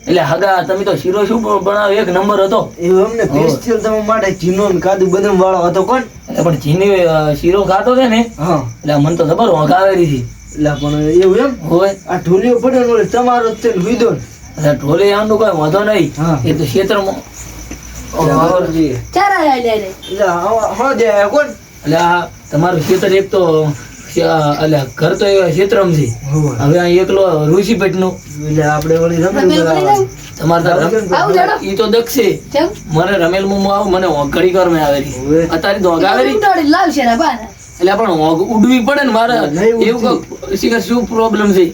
એટલે હગા તમે તો શીરો શું બનાવો એક નંબર હતો. એવું અમને સ્પેશિયલ તમે માટે જીનો ને કાજુ બદામ વાળો હતો કોણ? એટલે પણ જીની શીરો ખાતો છે ને હા એટલે મને તો ખબર ઊંઘ આવેલી હતી. એટલે પણ એવું એમ હોય આ ઢોલિયો પડ્યો ને તમારો જ તેલ હુઈ દો ને. એટલે ઢોલે આનું કઈ વાંધો નહીં. હા. એ તો ક્ષેત્રમાં ચાર આયા લે લે. એટલે હા જે આયા કોણ? એટલે આ તમારું ખેતર એક તો એટલે ઘર તો એ ક્ષેત્રમાં છે. હોવે. હવે આ એકલો ઋષિ પેટનું એટલે આપણે વળી રમેલ રમેલ કરી દઉં? તમારે આવું જાડો? ઈ તો દક્ષે કેમ? મને રમેલ મું આવું મને ઘડી કર મેં આવેલી હોવે. અત્યારે તો ઊંઘ આવેલી ઉડાડી લાવશે ને બાના. એટલે પણ ઊંઘ ઉડવી પડે ને મારે નહીં ઉડતી. એવું શીખર શું પ્રોબ્લેમ છે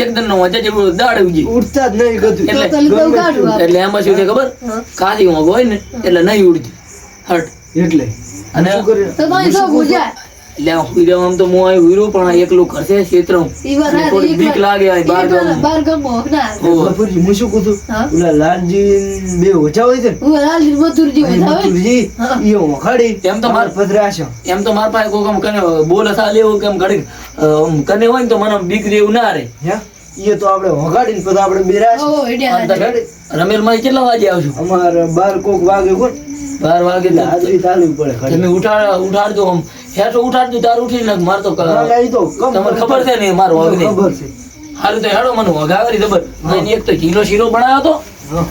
એકદમ નો વચ્ચે જેવું દાડ ઉજી ઉઠતા જ નહીં ગતું. એટલે તો લીધું કાઢું આપણે. એટલે એમાં શું છે ખબર હા. કાલી ઊંઘ હોય ને એટલે નહીં ઉડતી હટ એટલે અને શું કર્યું? તો તમે શું ગુજાર? એટલે આ હુઈ રહ્યો આમ તો હું અહીં હુઈ રહ્યો પણ આ એકલું કરશે ક્ષેત્રમાં ઈ વાત હારી, થોડી બીક લાગે આ બાર ગામમાં. બાર ગામમાં ના. હોવે. બાપુજી હું શું કહું છું? હા. ઓલા લાલજી બે ઓછા હોય છે ને હું લાલજી મથુરજી અહીં વધાવે. મથુરજી, હા. ઈ ઓખાડી એમ તો માર- પધરાશો. એમ તો મારા પાસે કોઈ આમ કને બોલ થા લેવું કેમ ઘડી કને હોય ને તો મને બીક જેવું ના રહે. હે ઈ તો આપણે ઓગાડીને પછી આપણે બેરાશ. ઓ ઈડિયા હારી. રમેલ માં કેટલા વાગે આવશું? અમારે 12 કોક વાગે કોણ 12 વાગે એટલે હાજરી ચાલવી પડે ખરી. તમે ઉઠાડજો આમ હેઠો ઉઠાડજો તાર ઉઠી ને માર તો ના, ના, ઈ તો કમ તમને ખબર છે ને મારો વાગ નહીં ખબર છે. હારું તો હેડો મને વગાવેલી ખબર અને એક તો કિલો શીરો બનાવ્યો તો હા.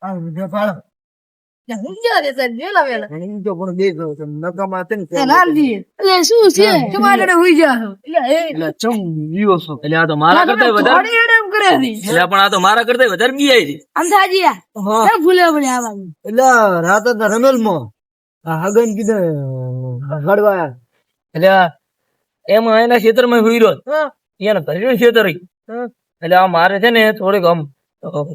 આ વિડિયો પાડો. હું ક્યાં રે સર વેલા વેલા. ઈ તો પણ બે ગયો છે. નકામા છે ને એ લાલજી એટલે શું છે તમારે જોડે હુઈ જાઓ એટલે એ એટલે ચમ જીવો છો. એટલે આ તો મારા કરતા વધારે થોડી એડમ કરે છે એટલે પણ આ તો મારા કરતા વધારે બીઆઈ છે. અંધાજી આ હા. કેમ ભૂલે પડે આવાનું એટલે રાત હતા રમેલમાં આ હગન કીધે હડવાયા. એટલે એમાં એના ખેતરમાં હુઈ રહ્યો હા એના ઘરેનું ખેતર ઈ. હા. એટલે આ મારે છે ને થોડીક આમ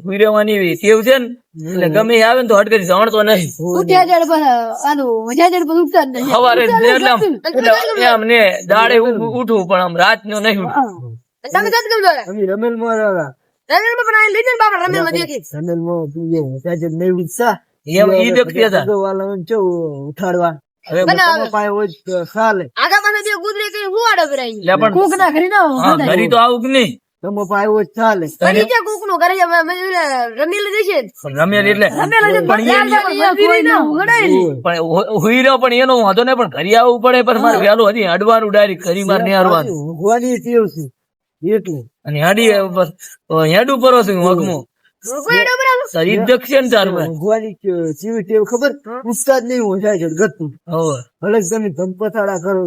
હુઈ રહેવાની એવી ટેવ છે ને એટલે ગમે એ આવે ને તો હટ કરી જાણતો નહીં ઉઠ્યા જડ પર આનું મજા જડ પર ઉઠતા જ નહીં સવારે એટલે આમ એટલે એમ ને દાડે ઉઠવું પણ આમ રાત નો નહીં ઉઠવું. તમે કદ કેમ જોડે અમે રમેલમાં રહ્યા. રમેલ પણ આ લઈ જને બાપા રમેલ માં દેખી રમેલમાં તું જે ત્યાં જ નહીં ઉઠતા. એમ ઈ દક્ષી હતા. વાળાને ચો ઉઠાડવા. હવે તમારા પાસે હોય તો ચાલે. આગા પાસે જે ગુદરે કઈ હું આડો ભરાઈ એટલે પણ કોક ના ઘરી ના હા, ઘરી તો આવું કે નહીં તમારા પાસે હોય તો ચાલે. ઘરી જે કોક નું ઘરે રમેલ દેશે પણ રમેલ એટલે રમેલ જે પણ કોઈ ના ઉડાય ને પણ હુઈ રહ્યો પણ એનો વાંધો નહીં પણ ઘરે આવવું પડે પણ મારે વહેલું હતી અડવાનું ડાયરેક્ટ ઘરી માર નહીં હારવાનું ઊંઘવાની ટેવ છે એટલે. અને હાડી બસ હેડું પરો છું વગમો કોઈ આડો ભરાવ શરીર દક્ષે ને તારું ઊંઘવાની કેવી ટેવ ખબર? ઉઠતા જ નહીં હોય છે ગતું. હવે ભલે તમે ધમપથાડા કરો.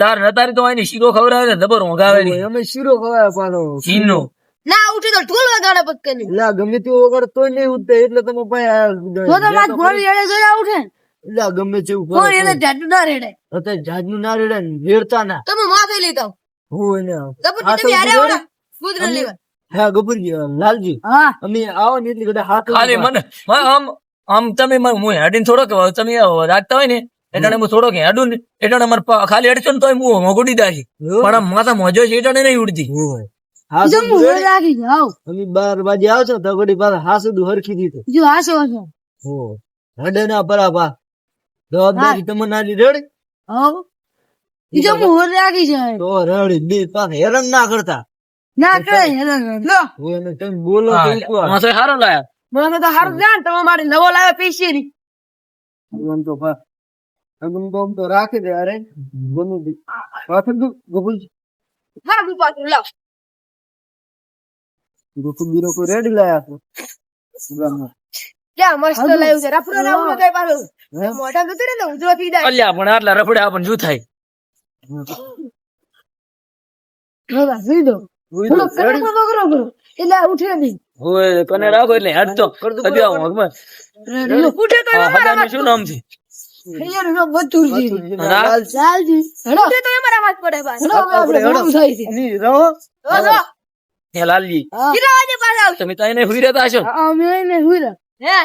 તાર નતારી તો એની શીરો ખવડાવે ને જબર ઊંઘાવેલી અમે શીરો ખવાય પાડો. ચીનનો ના ઉઠી તો ઢોલ વગાડે પક્કની એટલે આ ગમે તેવું વગર તોય નહીં ઉઠતા એટલે તમે તો તો રાત ઘોડી એડે જોયા ઉઠે એટલે આ ગમે તેવું કરો. કોઈ એને જાડું ના રેડે અત્યારે જાજનું ના રેડે ને રેડતા ના તમે માથે લેતા હોય ને. ગપુજી તમે હારે આવો ને ગુદરે લેવા હા ગપુરજી લાલજી હા અમે આવો ને એટલી બધા હાથ ખાલી મને આમ આમ તમે હું હેડીને થોડોક તમે રાખતા હોય ને એટલે હું થોડોક હેડું ને એટલે મારે ખાલી હેડશો ને તો હું મોગુડી દાશી પણ આમ માથા મોજો છે એટલે નહીં ઉડતી હોય. હા જમ હું રાખી જાવ અમે 12 વાગે આવશો તો ઘડી પાછા હાસુદું હરખી દીધું. જો હાસો હાસો હો હડે ના બરાબર જવાબદારી તમને નાની રેડી આવ ઈ જમ હું રાખી છે તો રેડી બે પાછા હેરાન ના કરતા ના કરે લો હોય ને તમે બોલો તો એકવાર. માથે હારો લાયા મને તો હાર જાન તમે મારી નવો લાવ્યો પીસી ની આમ તો પા અગમ બોમ તો રાખી દે અરે બનુ દી પાછળ તો ગોપુલ હાર બુપા લાવ ગોપુલ બીરો કો રેડી લાયા તો ક્યાં મસ્ત લાવ્યું છે રફરો લાવું કઈ પાછું મોઢા નથી ને ઉજરો થઈ જાય અલ્યા પણ આટલા રફડ્યા પણ શું થાય હવે સુઈ દો બોલો કરો એટલે ઉઠે નહીં હોય કને રાખો એટલે હેડ તો હજી આવો ભગવાન ઉઠે તો હગાનું શું નામ છે અહીંયા નો મથુરજી હા? લાલજી ઉઠે તો અમારા વાત પડે બસ આપણે ઘણું થાય છે ની રહો જો હે લાલજી કેટલા વાગે પાછા આવશો તમે તો એને હુઈ રહેતા હશો અમે એને હુઈ હે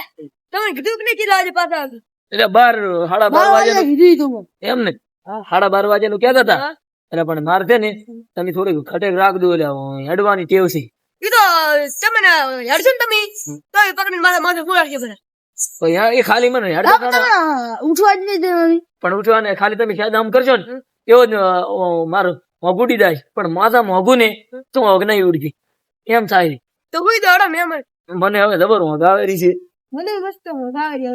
તમે કીધું કે નહીં કેટલા વાગે પાછા આવશો એટલે 12 સાડા 12 વાગે કીધું તમે એમ ને 12:30 વાગે નું કેતા હતા એટલે પણ મારે છે ને તમે થોડીક ખટેક રાખ દો એટલે હેડવાની ટેવ છે ઈ તો તમને હેડશો ને તમે તો એ પકડીને માથે માથે ફોડાડશે બધા એ ખાલી મને હેડતા ઉઠવા જ નહીં દેવાની પણ ઉઠવા ને ખાલી તમે ખ્યાલ આમ કરશો ને એવો જ મારો મોગ ઉડી જાય પણ માથા મોગું ને તો મોગ નહીં ઉડતી એમ થાય તો કોઈ દોડો મેમન મને હવે જબર મોગ આવેલી છે મને મસ્ત મજા આવી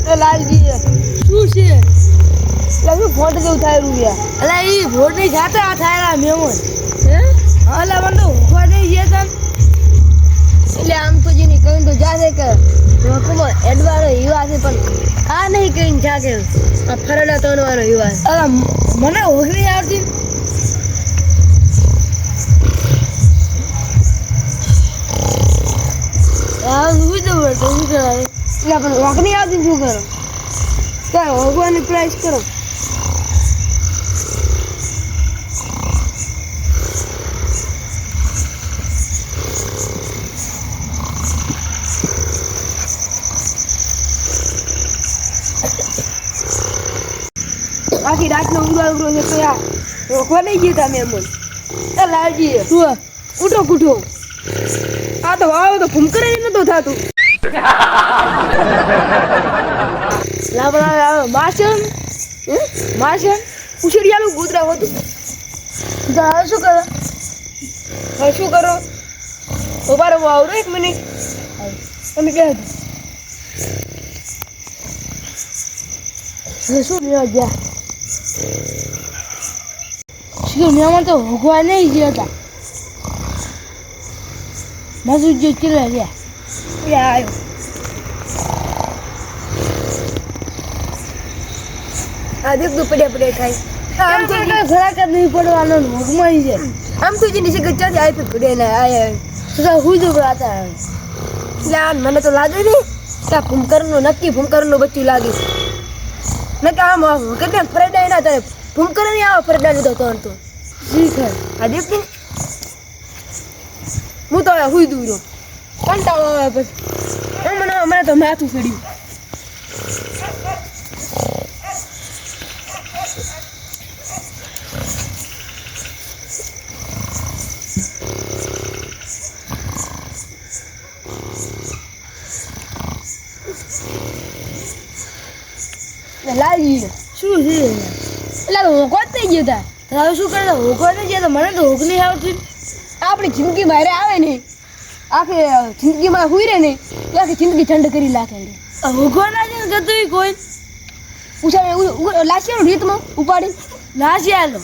હવે લાલજી શું છે લાગુ ફોટો જેવું થાય રૂપિયા અલા ઈ ભોટ ની જાતે આ થાય મેમન હે અલા મને તો ઉભા નહીં ગયા એટલે આમ તો જેની કહ્યું તો જાશે કે હુકુમો એડવાળો યુવા છે પણ આ નહીં કહીને જાગે આ ફરડા તોડવાનો યુવા છે અલા મને ઓગળી આવતી આ શું જબર તો શું કરે એટલે પણ ઓગળી આવતી શું કરો ત્યાં ભગવાનની પ્રાઇસ કરો આખી રાતનો ઉગડો છે તો યાર રોકવા નહીં ગયા તમે એમ એ લાલજી શું ઉઠો કૂઠો આ તો વાવ તો ફૂમકરે નતો થતું લાબડા માશન ઉછળિયાનું ગોદરા હતું શું કરો હવે શું કરો ઉભા રહો આવરો 1 મિનિટ તમે ક્યાં હતું શું લેવા ગયા મેં તો ભોગવા નહીં ગયા હતા માસુ જો ચીલા રહ્યા આવ્યો આ દેખ તો પડ્યા ખાઈ આમ તો ખરાક જ નહીં પડવાનો ભોગમાં છે આમ તો જેની ગચ્ચાથી આવી તો પડે ને આયા હું જો હતા એટલે મને તો લાગે ને કે ભૂમકરનું નક્કી ભૂમકરનું બચ્ચું લાગે ને કે આમ કેટલા ફરડા ના થાય ભૂમકર નહીં આવો ફરડા લીધો તો શીખર આ દેખ ને હું તો હુઈ દૂરો કંટાળો આવે પછી મને તો માથું ફેડ્યું લાગી શું છે એટલે હોકો જ નહીં જતા હવે શું કરે હોકો નહીં જતા મને તો હોક નહીં આવતી આપણી જિંદગી બહાર આવે ને આખી જિંદગીમાં હુઈ રહે ને તો આખી જિંદગી ઠંડ કરી નાખે હોકો ના છે જતું કોઈ પૂછા લાસિયાનું રીતમાં ઉપાડી લાસિયાનો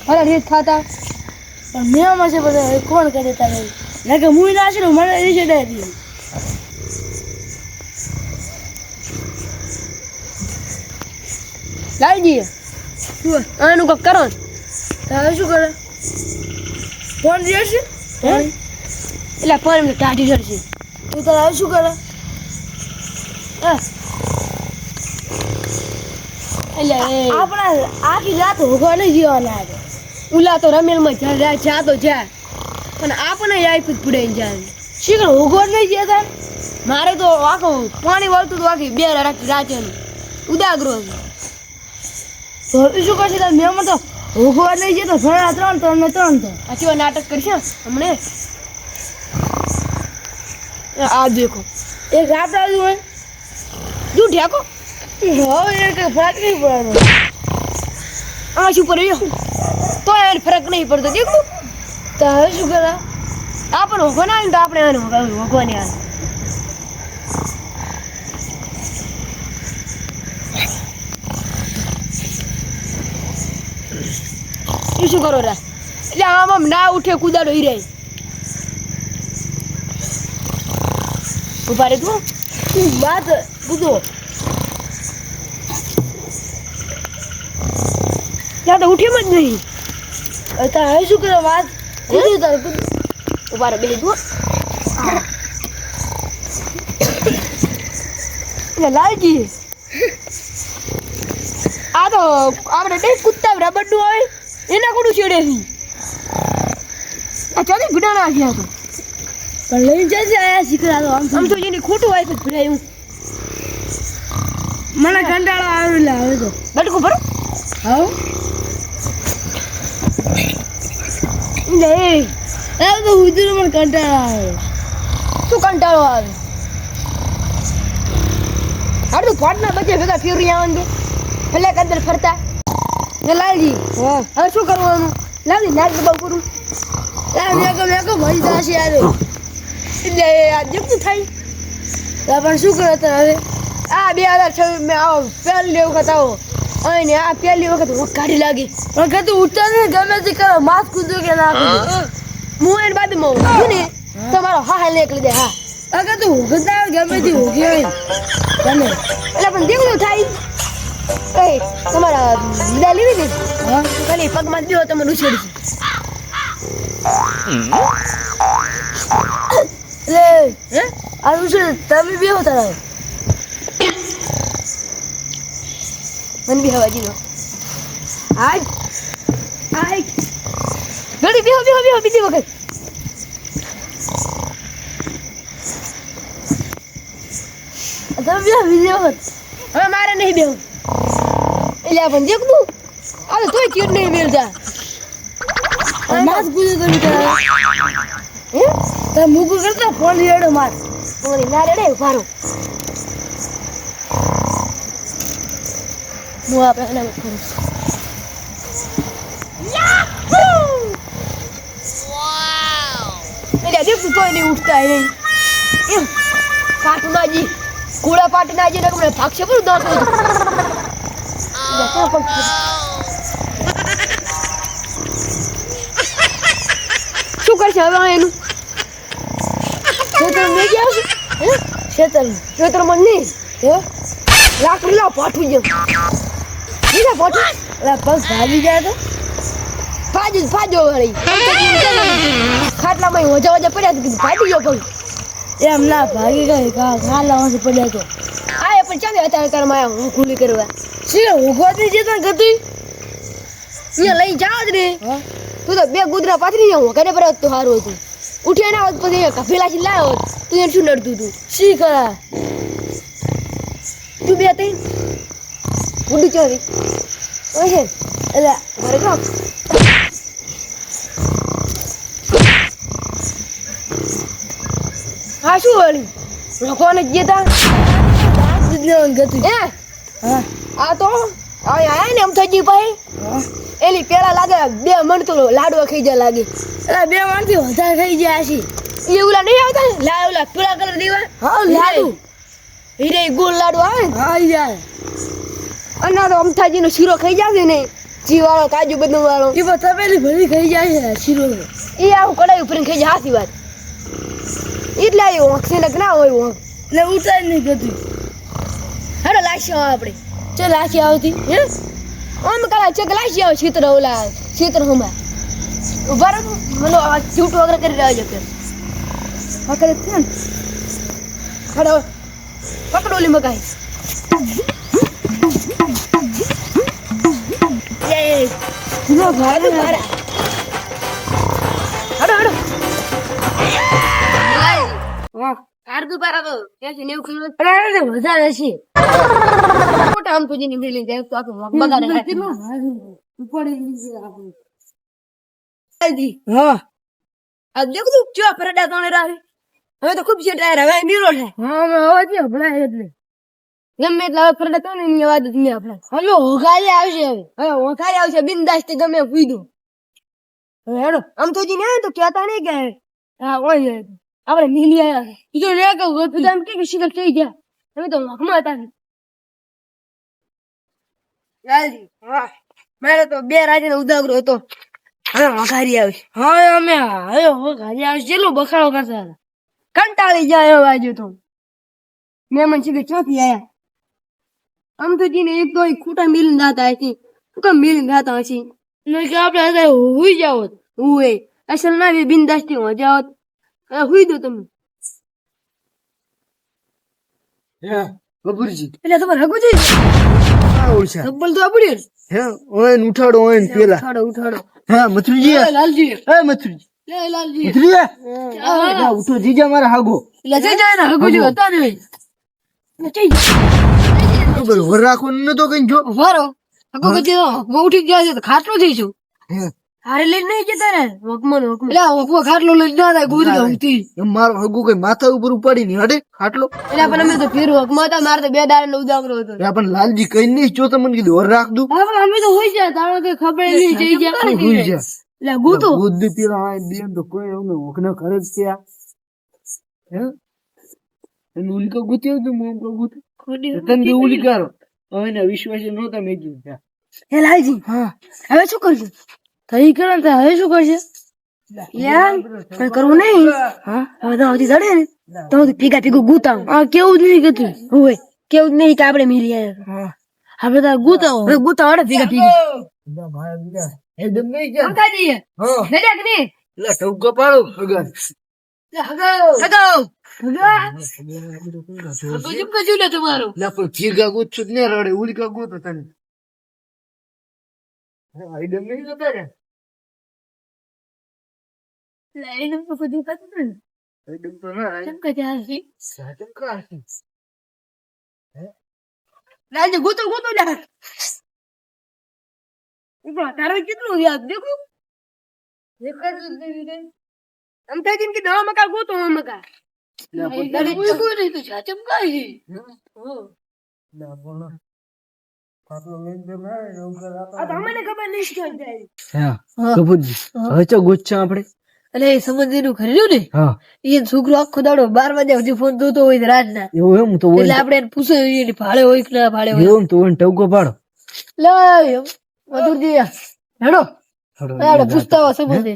અરે રીત ખાતા પણ મેમાં છે બધા કોણ કરે તારે ના કે હું નાસી મને રીત હતી લાલજી શું આનું કંઈક કરો હવે શું કરે ફોન રહેશે એટલે ફોન એમને ટાઢી ચડશે તું તારે હવે શું કરે એટલે આપણા આખી રાત હોગવા નહીં જીવાના આવે ઉલા તો રમેલમાં જા તો જા પણ આપણને યાદ જ પડાઈને જાય શીખર હોગવા નહીં જતા મારે તો આખું પાણી વળતું તો આખી 2 રાતનું ઉદાગરો તો શું કરશે તાર મેં તો હોગવા નહીં જતો ઘણા 3 તો આ કેવા નાટક કરશે હમણે આ દેખો એક આપડા હોય જો ઢેકો હવે એક ફરક નહીં પડવાનો આ શું પડ્યો તો એને ફરક નહીં પડતો દેખો તો હવે શું કરા આપણે હોગવા ના તો આપણે એને હોગવાની આવે શું કરો રા એટલે આમ ના ઉઠે કુદાડો હીરે ઉભા રે તું વાત કૂદો ત્યાં તો ઉઠ્યું જ નહીં હવે શું કરો વાત કૂદું તારે કૂદું ઉભા રે બેસી તું એટલે લાલજી આ તો આપણે ડે કૂદતા રબડનું આવે એના કોડું છેડે છે આ ચાલી ભીડાણા થયા તો પણ લઈને જશે આયા શીખરા તો આમ તો જેની ખોટું હોય તો ભીડાયું મને કંટાળો આવેલા હવે તો બટકું ભરો હા એટલે એ તો ઉધર મને કંટાળો આવે. શું કંટાળો આવે? હાડું ફોટના બચ્ચે ભેગા ફેરી આવવાનું છે એટલે અંદર ફરતા ને લાલજી હવે શું કરવાનું? લાલજી નાક દબાવ કરું મેકો ભાઈ દાસી આવે એટલે આ જેટલું થાય પણ શું કરો હવે? આ 2026 મેં આવો પહેલી વખત આવો અને આ પહેલી વખત હું કાઢી લાગી વખત ઉઠતા ને ગમે તે કરો માસ કૂદો કે ના કૂદો હું એની બાજુમાં ઊભું ને તમારો હા નીકળી દે. હા અગર તું ઉગતા ગમે તે ઉગી હોય તમે એટલે પણ દેવું થાય એ તમારા વિદાય લેવી ને ખાલી પગમાં દેવો તમે ઉછેડી એટલે હે આ ઉછેડ તમે બે હોતા મને બી હવા જીનો આજ ઘડી બેહો બીજી વખત તમે બેહો બીજી વખત હવે મારે નહીં બેહું એટલે પણ દેખતું આ તોય ચીડ નહીં મેળતા માસ પૂજો કરી હે તમે મૂકું કરતા ફોન રેડો માર ફોન ના રેડે ફારો હું આપણે અલગ કરું એટલે દેખતું તોય નહીં ઉઠતા નહીં એમ પાટનાજી કુડા પાટનાજી ને મને ભાગશે પણ દાંત શું કરશે હવે એનું ખેતર મેં ગયા છે ખેતર મને નહીં લાકડી લાવ પાઠું ગયો બીજા પાઠું એટલે પગ ભાગી જાય તો ફાજો વળી ખાટલામાં હોજા પડ્યા તો ભાગી ગયો પગ એમ ના ભાગી ગઈ ખાટલામાં પડ્યા તો આ પણ ચાલે અત્યારે કરમાં હું ખુલ્લી કરવા શું ઉગવાતી જતા ગતી અહીંયા લઈ જાવ જ ને તું તો બે ગુદરા પાથરી જાઉં ઘરે પર તો સારું હતું ઉઠ્યા ના હોત પછી કફેલાથી લાવ્યો હોત તું એને શું નડતું તું શી કરા તું બે તઈ ગુડી ચોરી ઓકે એટલે ઘરે કામ હા શું વળી લોકોને જતા ગતું હે આ તો આયા ને એમ થઈ ગઈ ભાઈ એલી પેલા લાગે 2 મણ તો લાડવા ખાઈ જાય લાગે એટલે 2 મણ થી વધારે ખાઈ જાય છે એ ઓલા નહીં આવતા લાડવા પીળા કલર દેવા હા લાડુ હીરે ગોળ લાડુ આવે હા યાર અના તો અમથાજી નો શીરો ખાઈ જાય ને જીવાળો કાજુ બદામ વાળો એ બધા પેલી ભરી ખાઈ જાય છે શીરો એ આવું કડાઈ ઉપર ખાઈ જાય હાથી વાત એટલે આવ્યો ઓંખસે ને ના હોય ઓંખ એટલે ઉતાર નહીં ગતું હેડો લાશી આપણે ચલ લાશી આવતી હે આમ કલા ચક લાશી આવે ક્ષેત્ર ઓલા ક્ષેત્ર હમા ઉભા રહો મને ચૂટ વગર કરી રહ્યો છે હા કરે છે ને હેડો પકડો લી મકાઈ એ નો ભારે ભારે હેડો વાહ આરદુ પારા તો કે નેવ કિલો અરે વધારે છે મોટા આમ તો જીની મિલી જાય તો આખો બગાડે કેટલું ઉપર છે આપણું આજી હા આ દેખ તું ચો ફરડા તોને રાવે હવે તો ખૂબ છે ટાયર હવે નીરો છે હા મે હવે છે ભલા એટલે ગમે એટલા ફરડા તોને ની અવાજ જ નહીં આપણે હલો હોગારી આવશે હવે હોગારી આવશે બિંદાસ તે ગમે પૂઈદો હવે હેડો આમ તો જીને તો કહેતા નહીં કે હા ઓય આપણે મિલી આયા ઈ તો રે કે ગોતમ કે શિકર થઈ ગયા તમે તો હકમાં હતા લાલજી હા મારે તો 2 રાજીનો ઉદાગરો હતો હવે વઘારી આવી હા અમે હવે વઘારી આવી જેલો બખાડો કરતા કંટાળી જાય વાજો તો મેમન છે કે ચોથી આયા આમ તો જીને એક તો ખૂટા મિલન દાતા હતી તો કે મિલન દાતા હશે ન કે આપણે હવે હુઈ જાવ હુએ અસલ ના બિંદાસ્તી હો જાવ હુઈ દો તમે હે બબુરજી એટલે તમારે હગુજી ઓળછા ડબલ તો આપડ્યો હે ઓય ઉઠાડો ઓય પેલા ઉઠાડો હા મથુરજી લાલજી હે મથુરજી લે લાલજી મથુરજી હા ઉઠો જીજા મારા હાગો એટલે જઈ જાય ને હગુજી હતા ને બરોબર રાખો ન તો કઈ જો વારો હગુજી તો હું ઉઠી ગયા છે તો ખાટલો થઈ છું હે હારે લઈને નહીં જતા ને વકમાં એટલે વકવો ખાટલો લઈને ના થાય ગોરી ઊંઘતી એમ મારો હગુ કઈ માથા ઉપર ઉપાડી ની હડે ખાટલો એટલે પણ અમે તો ફેર વકમાં હતા મારે તો 2 દાડા ઉદામરો હતો પણ લાલજી કઈ નહીં જો તમને કીધું ઓર રાખ દઉં હા પણ અમે તો હોઈ જાય તારો કઈ ખબર નહીં જઈ ગયા ભૂલ જા એટલે ગૂતો બુદ્ધિ પેલા આ દેન તો કોઈ અમને ઓખના કરે જ છે હે એને ઉલકો ગુત્યો તો મોમ કો ગુત તને ઉલી કરો હવે વિશ્વાસ નહોતા મેં કીધું હે લાલજી હા હવે શું કરશું થઈ ગયો ને હવે શું કરશે યાર કઈ કરવું નહીં હા હવે તો આવતી ચડે ને તો ભેગા ભેગું ગુતાવ હા કેવું જ નહીં કતું હોય કેવું જ નહીં કે આપણે મિલી આવ્યા આપણે તો ગુતાવ ભેગા ભેગા એકદમ નહીં જા સમજા જઈએ હા નડ્યા કે નહીં એટલે ટવકો પાડો ભગવાન લા પણ ફીરગા ગુત છું ને રડે ઉલકા ગુત તને એકદમ નહીં જતા રે એકદમ તો ના સાચમ કા તારો કેટલું યાદ દેખો મકા ગોતો મકા એટલે સમજેલું ખરીદ્યું ને એ છોકરો આખો દાડો 12 વાગ્યા સુધી ફોન જોતો હોય રાતના એટલે આપડે એને પૂછો ભાડે હોય કે ના ભાડે હોય ટવકો પાડો મધુરજી હેડો હેડો પૂછતા હો સમજે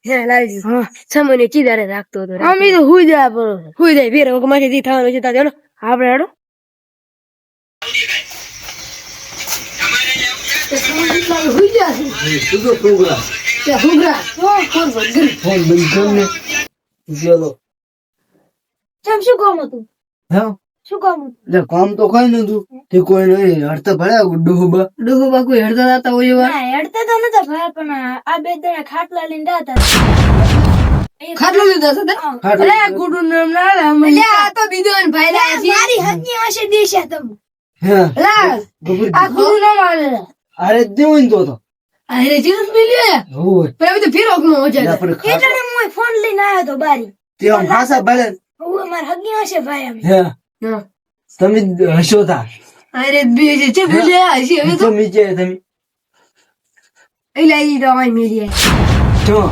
હે લાલજી હા સમને ચીદારે રાખતો હતો અમે તો હુઈ જાય ફેર માંથી દી થવાનું છે તારે હેડો આપણે હેડો હુઈ જાય શું કામ હતું શું કામ એટલે કામ તો કઈ નતું તે કોઈ નહીં હડતા ભર્યા ડોહબા કોઈ હડતા હતા હોય એવા હેડતા તો નતા ભાઈ પણ આ બે જણા ખાટલા લઈને હતા ખાટલો લીધા હતા અરે ગુડુ નામ ના લે આ તો બીજો ને ભાઈ લા મારી હજી હશે દેશે તમે હે લા આ ગુડુ નામ આવે અરે દેવું તો અરે જીન્સ મિલ્યો હોય પણ હવે તો ફેર ઓકનો હો જાય એટલે હું ફોન લઈને આવ્યો તો બારી તે આમ ખાસા ભલે હું માર હગી હશે ભાઈ એમ હે તમે હશો તા અરે બીજે છે બોલ્યા હશે હવે તો તમે તમે એલા ઈ દવાઈ મેરી તો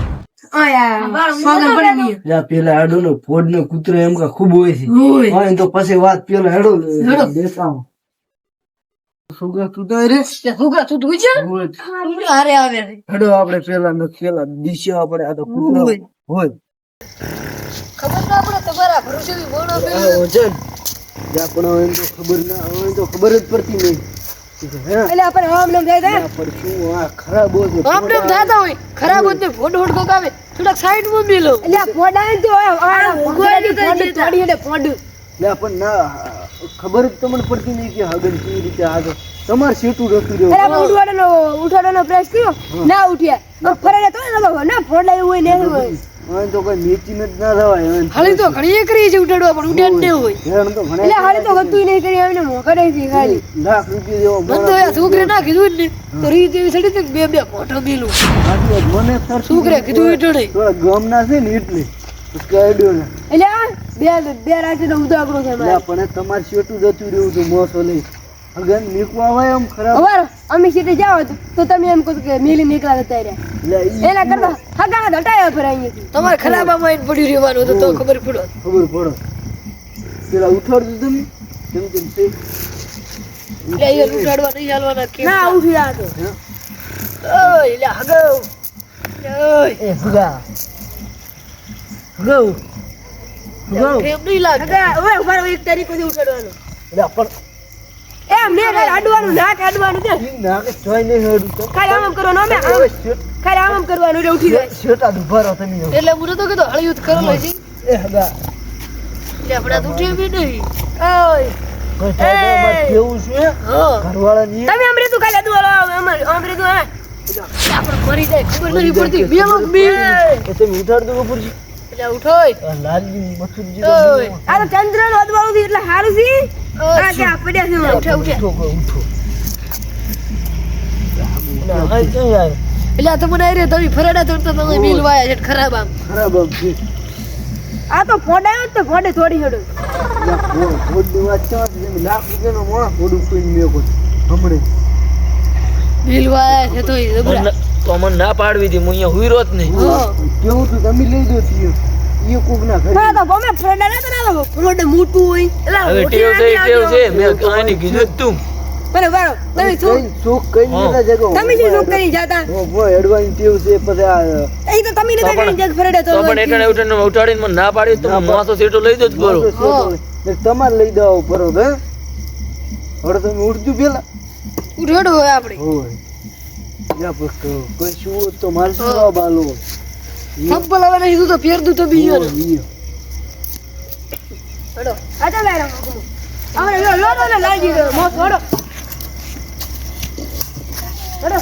આયા સોગન પડી ની યા પેલા આડો નો ફોડ નો કૂતરો એમ કા ખૂબ હોય છે હોય તો પછી વાત પેલા હેડો દેખાવ સુગા તું તો રે સુગા તું તું છે અરે આવે હેડો આપણે પેલા દિશા આપણે આ તો કૂતરો હોય ખબર ના પડે તમારા ભરોસે બોલો વજન યા પણ એમ તો ખબર ના હોય તો ખબર જ પડતી નહીં એટલે આપણે આમ નામ જાય તા પર શું આ ખરાબ હોય આમ નામ જાતા હોય ખરાબ હોય તો ફોટો ફોટો આવે થોડાક સાઈડ માં મેલો એટલે ફોડા તો આ ગોળી ફોડ તોડી એટલે ફોડ લે પણ ના ખબર જ તમને પડતી નહીં કે હગન કેવી રીતે આ તો તમાર સીટું રખી રહ્યો અરે ઉઠાડવાનો પ્રેસ કર્યો ના ઉઠ્યા ફરેલા તો ના ફોડા હોય ને હોય હવે તો કોઈ નીચી જ ના રવાય હાલી તો ઘણી કરી છે ઉઠાડવા પણ ઉઠ્યા જ નહીં હોય હેણ તો ઘણા એટલે હાલી તો ગતું નહીં કરી આવીને મોકરે છે ખાલી લાખ રૂપિયા જેવો મને તો આ છોકરે ના કીધું જ ને તો રીત એવી સડી તો બે ફોટો મેલું મને સર છોકરે કીધું એટલે નહીં થોડા ગામ ના છે ને એટલે કહેડ્યો ને એટલે બે રાતે નો ઉદાગરો છે મારે પણ તમાર સીટું જતું રહ્યું હતું મોસો લઈ અગન નીકવા હોય એમ ખરાબ હવે અમે સીધે જાવ તો તમે એમ કહો કે મેલી નીકળ્યા હતા એટલે એના કરતા હગાના ધટાયા પર અહીંયા તમારે ખરાબામાં આવીને પડ્યું રહેવાનું હતું તો ખબર પડો પેલા ઉઠાડતું તમે કેમ છે એટલે એ ઉઠાડવા નહીં હાલવાના કેમ ના ઉઠ્યા તો ઓય લે હગો ઓય એ ફુગા ગો કેમ નહીં લાગે હવે ઉભા રહો 1 તારીખ સુધી ઉઠાડવાનો એટલે પણ એમ ને અડવાનું નાક અડવાનું છે નાક જોઈ નહીં હેડું તો ખાલી આમ કરવાનું અમે ખાલી આમ કરવાનું એટલે ઉઠી જાય શેટા દુભારો તમે એટલે મુરે તો કીધું હળિયુત કરો લઈ એ હગા એટલે આપણે તો ઉઠી બી નહીં ઓય કોઈ ટાઈમ બાદ કેવું છે ઘરવાળા ની તમે અમરે તું ખાલી દુવાલો અમરે તું આપણે મરી જાય ખબર નહીં પડતી બે એ તમે ઉઠાડ દો ઉપર એટલે ઉઠોય લાલજી મથુરજી આ તો ચંદ્ર નો અદવાળું છે એટલે હારું છે આ કે પડ્યા છે ઉઠે ઉઠો હા, શું યાર એટલે આ તમને આઈ તમે ફરાડા તોડતા તમે બિલ વાયા છે ખરાબ આમ ખરાબ આમ છે આ તો ફોડ આવ્યો તો ફોડે થોડી હેડો ફોડની વાત ચાલ લાખ રૂપિયાનો મોણા ફોડું કોઈ મેં કોઈ હમણે બિલ વાયા છે તો એ જબરા મને- તો મને ના પાડવી હતી હું અહીંયા હુઈ રોત નહીં હા કેવું તું તમે લઈ દો છીએ એ કોક ના ઘરે ના તો ગમે ફ્રેન્ડ ના તો ના તો ફ્રેન્ડ મોટું હોય એટલે હવે ટેવ છે ટેવ છે મેં આની કીધું જ તું બરાબર તમે શું કઈ શોખ કઈ નતા જગો તમે શું શું કરી જાતા હેડવાની ટેવ છે પછી આ એ તો તમે નતા કરી જગ ફ્રેન્ડ તો પણ એટાણે ઉઠાડીને મને ના પાડી તો હું માથો સીટો લઈ દઉં જ બરો તમારે લઈ દેવો બરોબર હે હવે તમે ઉડતું પેલા ઉઠોડો હોય આપણે હોય યા પછી કોઈ શું હોત તો મારે શું જવાબ આલો થપ્પલ હવે નહીં તો ફેર દઉં તો બીજો ને ઈ. હડો આ ચાલ આરા હવે લો લો લો લાગી ગયો મોસ હડો હડો